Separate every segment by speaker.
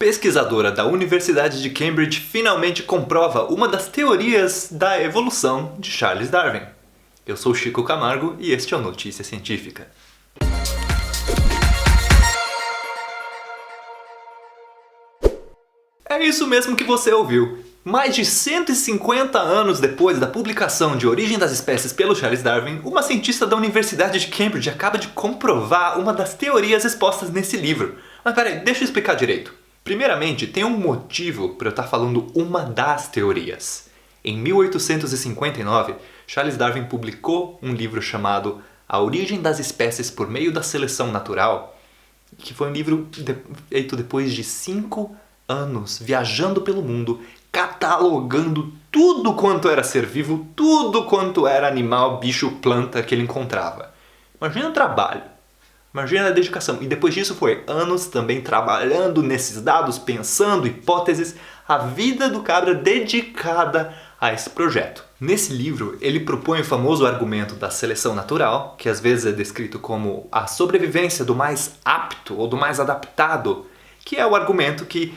Speaker 1: pesquisadora da Universidade de Cambridge finalmente comprova uma das teorias da evolução de Charles Darwin. Eu sou Chico Camargo e este é o Notícia Científica. É isso mesmo que você ouviu. Mais de 150 anos depois da publicação de Origem das Espécies pelo Charles Darwin, uma cientista da Universidade de Cambridge acaba de comprovar uma das teorias expostas nesse livro. Mas peraí, deixa eu explicar direito. Primeiramente, tem um motivo para eu estar falando uma das teorias. Em 1859, Charles Darwin publicou um livro chamado A Origem das Espécies por Meio da Seleção Natural, que foi um livro feito depois de 5 anos viajando pelo mundo, catalogando tudo quanto era ser vivo, tudo quanto era animal, bicho, planta que ele encontrava. Imagina o trabalho. Imagina a dedicação. E depois disso foi anos também trabalhando nesses dados, pensando, hipóteses, a vida do cabra dedicada a esse projeto. Nesse livro, ele propõe o famoso argumento da seleção natural, que às vezes é descrito como a sobrevivência do mais apto ou do mais adaptado, que é o argumento que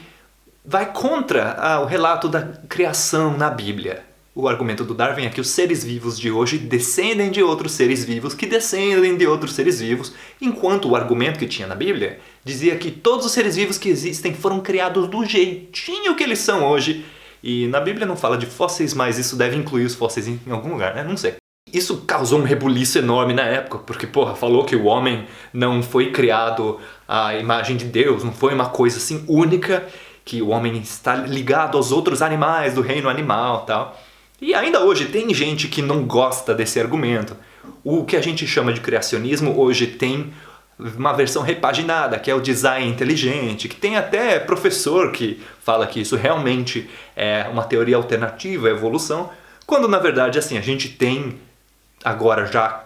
Speaker 1: vai contra o relato da criação na Bíblia. O argumento do Darwin é que os seres vivos de hoje descendem de outros seres vivos que descendem de outros seres vivos, enquanto o argumento que tinha na Bíblia dizia que todos os seres vivos que existem foram criados do jeitinho que eles são hoje. E na Bíblia não fala de fósseis, mas isso deve incluir os fósseis em algum lugar, né? Não sei. Isso causou um rebuliço enorme na época, porque, falou que o homem não foi criado à imagem de Deus, não foi uma coisa assim única, que o homem está ligado aos outros animais do reino animal e tal. E ainda hoje tem gente que não gosta desse argumento. O que a gente chama de criacionismo hoje tem uma versão repaginada, que é o design inteligente, que tem até professor que fala que isso realmente é uma teoria alternativa à evolução, quando na verdade assim, a gente tem agora já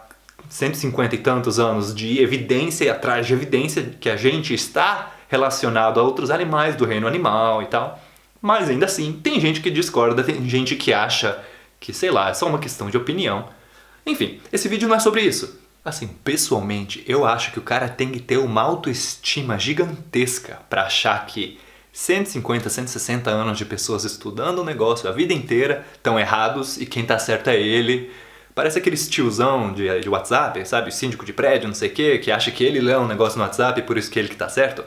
Speaker 1: 150 e tantos anos de evidência e atrás de evidência que a gente está relacionado a outros animais do reino animal e tal. Mas ainda assim, tem gente que discorda, tem gente que acha que, sei lá, é só uma questão de opinião. Enfim, esse vídeo não é sobre isso. Assim, pessoalmente, eu acho que o cara tem que ter uma autoestima gigantesca para achar que 150, 160 anos de pessoas estudando o negócio a vida inteira estão errados e quem tá certo é ele. Parece aqueles tiozão de WhatsApp, sabe? O síndico de prédio, não sei o quê, que acha que ele lê um negócio no WhatsApp e por isso que ele que tá certo.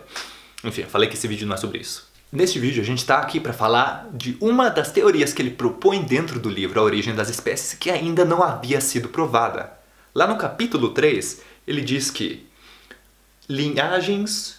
Speaker 1: Enfim, eu falei que esse vídeo não é sobre isso. Neste vídeo a gente está aqui para falar de uma das teorias que ele propõe dentro do livro A Origem das Espécies que ainda não havia sido provada. Lá no capítulo 3, ele diz que linhagens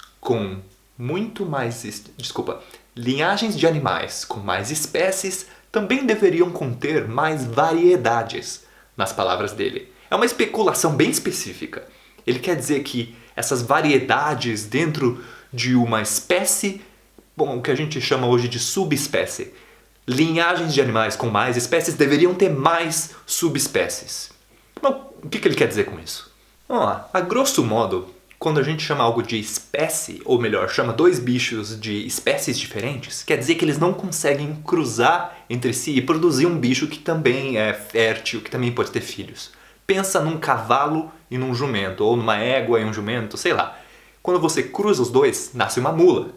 Speaker 1: de animais com mais espécies também deveriam conter mais variedades, nas palavras dele. É uma especulação bem específica. Ele quer dizer que essas variedades dentro de uma espécie, o que a gente chama hoje de subespécie. Linhagens de animais com mais espécies deveriam ter mais subespécies. Mas o que ele quer dizer com isso? Vamos lá. A grosso modo, quando a gente chama algo de espécie, ou melhor, chama dois bichos de espécies diferentes, quer dizer que eles não conseguem cruzar entre si e produzir um bicho que também é fértil, que também pode ter filhos. Pensa num cavalo e num jumento, ou numa égua e um jumento, sei lá. Quando você cruza os dois, nasce uma mula.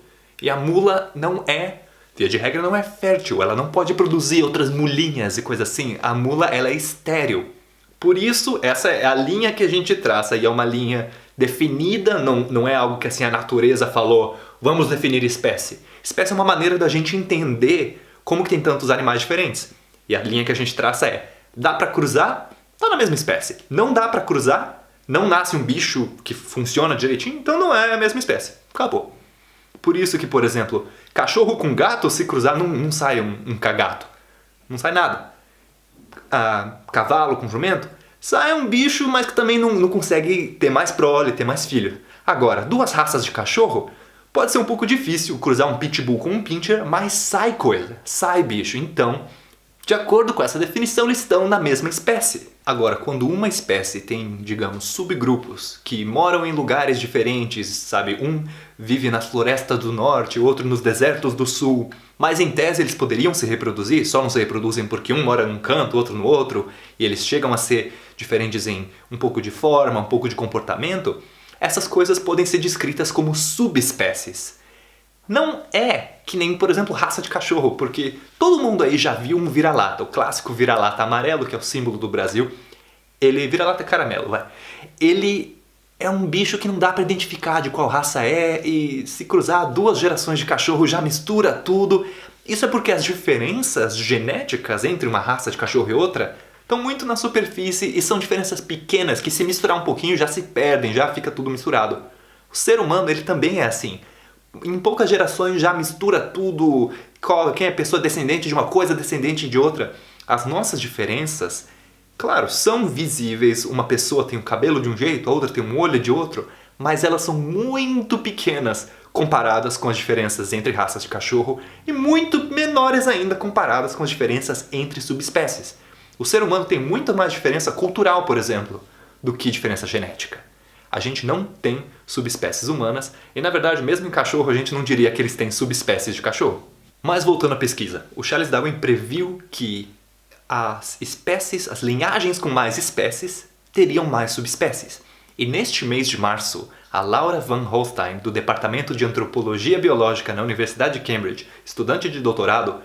Speaker 1: E a mula via de regra, não é fértil, ela não pode produzir outras mulinhas e coisa assim. A mula, ela é estéril. Por isso, essa é a linha que a gente traça, e é uma linha definida, não é algo que assim a natureza falou, vamos definir espécie. Espécie é uma maneira da gente entender como que tem tantos animais diferentes. E a linha que a gente traça dá pra cruzar? Tá na mesma espécie. Não dá pra cruzar? Não nasce um bicho que funciona direitinho? Então não é a mesma espécie. Acabou. Por isso que, por exemplo, cachorro com gato, se cruzar, não sai um cagato. Não sai nada. Cavalo com jumento, sai um bicho, mas que também não consegue ter mais prole, ter mais filho. Agora, duas raças de cachorro, pode ser um pouco difícil cruzar um pitbull com um pincher, mas sai coisa, sai bicho. Então, de acordo com essa definição, eles estão na mesma espécie. Agora, quando uma espécie tem, digamos, subgrupos que moram em lugares diferentes, sabe? Um vive nas florestas do norte, o outro nos desertos do sul, mas em tese eles poderiam se reproduzir, só não se reproduzem porque um mora num canto, outro no outro, e eles chegam a ser diferentes em um pouco de forma, um pouco de comportamento, essas coisas podem ser descritas como subespécies. Não é que nem, por exemplo, raça de cachorro, porque todo mundo aí já viu um vira-lata, o clássico vira-lata amarelo, que é o símbolo do Brasil. Ele, vira-lata caramelo, vai. Ele é um bicho que não dá pra identificar de qual raça é, e se cruzar 2 gerações de cachorro já mistura tudo. Isso é porque as diferenças genéticas entre uma raça de cachorro e outra estão muito na superfície e são diferenças pequenas que, se misturar um pouquinho, já se perdem, já fica tudo misturado. O ser humano, ele também é assim. Em poucas gerações já mistura tudo, quem é pessoa descendente de uma coisa, descendente de outra. As nossas diferenças, claro, são visíveis. Uma pessoa tem o cabelo de um jeito, a outra tem um olho de outro, mas elas são muito pequenas comparadas com as diferenças entre raças de cachorro e muito menores ainda comparadas com as diferenças entre subespécies. O ser humano tem muito mais diferença cultural, por exemplo, do que diferença genética. A gente não tem subespécies humanas e, na verdade, mesmo em cachorro, a gente não diria que eles têm subespécies de cachorro. Mas voltando à pesquisa, o Charles Darwin previu que as espécies, as linhagens com mais espécies, teriam mais subespécies. E neste mês de março, a Laura Van Holstein, do Departamento de Antropologia Biológica na Universidade de Cambridge, estudante de doutorado,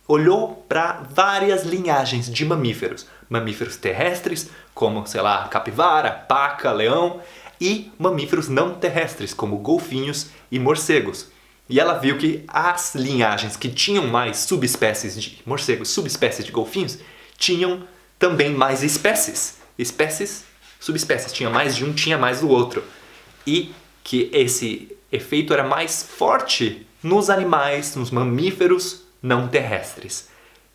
Speaker 1: olhou para várias linhagens de mamíferos. Mamíferos terrestres, como, sei lá, capivara, paca, leão, e mamíferos não terrestres, como golfinhos e morcegos. E ela viu que as linhagens que tinham mais subespécies de morcegos, subespécies de golfinhos, tinham também mais espécies. Espécies, subespécies. Tinha mais de um, tinha mais do outro. E que esse efeito era mais forte nos animais, nos mamíferos não terrestres.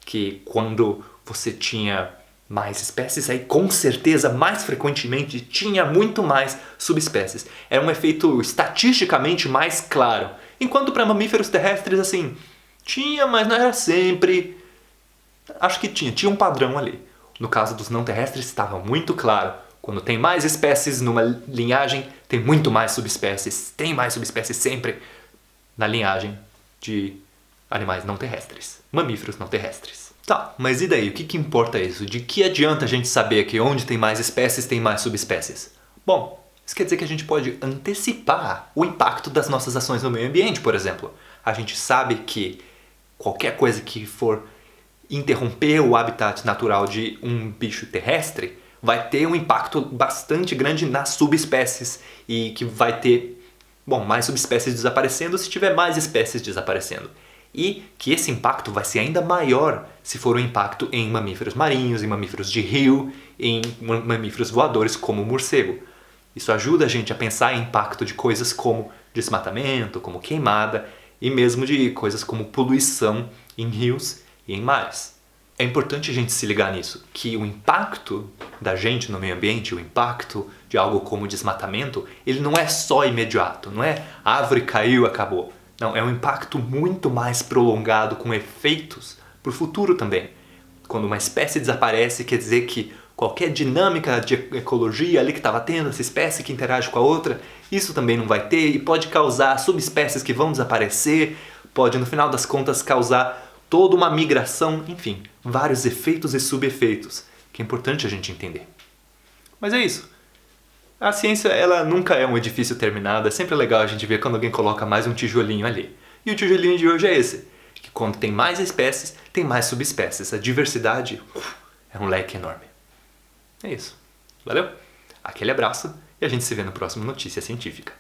Speaker 1: Que quando você tinha mais espécies, aí com certeza, mais frequentemente, tinha muito mais subespécies. Era um efeito estatisticamente mais claro. Enquanto para mamíferos terrestres, assim, tinha, mas não era sempre. Acho que tinha um padrão ali. No caso dos não terrestres, estava muito claro. Quando tem mais espécies numa linhagem, tem muito mais subespécies. Tem mais subespécies sempre na linhagem de animais não terrestres. Mamíferos não terrestres. Tá, mas e daí? O que importa isso? De que adianta a gente saber que onde tem mais espécies, tem mais subespécies? Bom, isso quer dizer que a gente pode antecipar o impacto das nossas ações no meio ambiente, por exemplo. A gente sabe que qualquer coisa que for interromper o habitat natural de um bicho terrestre vai ter um impacto bastante grande nas subespécies e que vai ter, mais subespécies desaparecendo se tiver mais espécies desaparecendo. E que esse impacto vai ser ainda maior se for um impacto em mamíferos marinhos, em mamíferos de rio, em mamíferos voadores como o morcego. Isso ajuda a gente a pensar em impacto de coisas como desmatamento, como queimada e mesmo de coisas como poluição em rios e em mares. É importante a gente se ligar nisso, que o impacto da gente no meio ambiente, o impacto de algo como desmatamento, ele não é só imediato, não é árvore caiu, acabou. Não, é um impacto muito mais prolongado, com efeitos para o futuro também. Quando uma espécie desaparece, quer dizer que qualquer dinâmica de ecologia ali que estava tendo, essa espécie que interage com a outra, isso também não vai ter e pode causar subespécies que vão desaparecer, pode no final das contas causar toda uma migração, enfim, vários efeitos e subefeitos, que é importante a gente entender. Mas é isso. A ciência, ela nunca é um edifício terminado, é sempre legal a gente ver quando alguém coloca mais um tijolinho ali. E o tijolinho de hoje é esse, que quando tem mais espécies, tem mais subespécies. A diversidade é um leque enorme. É isso. Valeu? Aquele abraço e a gente se vê no próximo Notícia Científica.